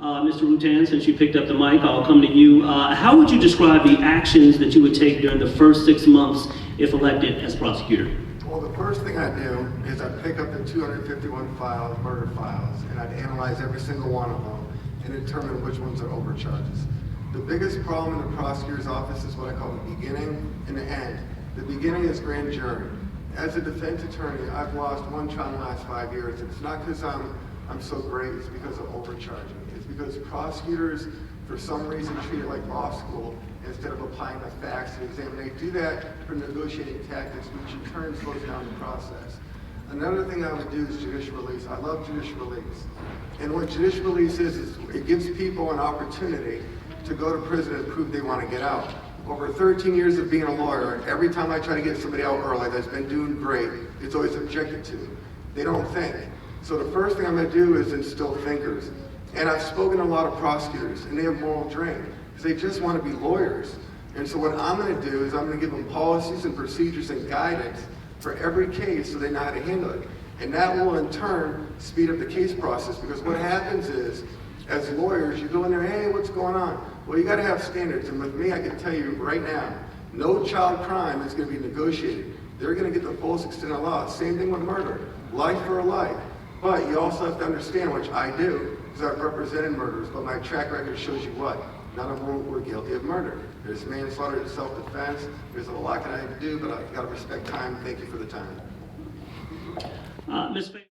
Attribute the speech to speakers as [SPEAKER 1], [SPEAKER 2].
[SPEAKER 1] Mr. Rutan, since you picked up the mic, I'll come to you. How would you describe the actions that you would take during the first 6 months if elected as prosecutor?
[SPEAKER 2] Well, the first thing I do is I pick up the 251 files, murder files, and I'd analyze every single one of them and determine which ones are overcharges. The biggest problem in the prosecutor's office is what I call the beginning and the end. The beginning is grand jury. As a defense attorney, I've lost one trial in the last 5 years. It's not because I'm so great, it's because of overcharging. It's because prosecutors, for some reason, treat it like law school instead of applying the facts to the exam. They do that for negotiating tactics, which in turn slows down the process. Another thing I would do is judicial release. I love judicial release. And what judicial release is it gives people an opportunity to go to prison and prove they want to get out. Over 13 years of being a lawyer, every time I try to get somebody out early that's been doing great, it's always objected to. They don't think. So the first thing I'm going to do is instill thinkers. And I've spoken to a lot of prosecutors, and they have moral drain, because they just want to be lawyers. And so what I'm going to do is I'm going to give them policies and procedures and guidance for every case so they know how to handle it. And that will in turn speed up the case process, because what happens is, as lawyers, you go in there, hey, what's going on? Well, you got to have standards, and with me, I can tell you right now, no child crime is going to be negotiated. They're going to get the fullest extent of law. Same thing with murder, life for a life. But you also have to understand, which I do, because I've represented murderers, but my track record shows you what? None of them were guilty of murder. There's manslaughter and self-defense. There's a lot that I have to do, but I've got to respect time. Thank you for the time.
[SPEAKER 1] Ms.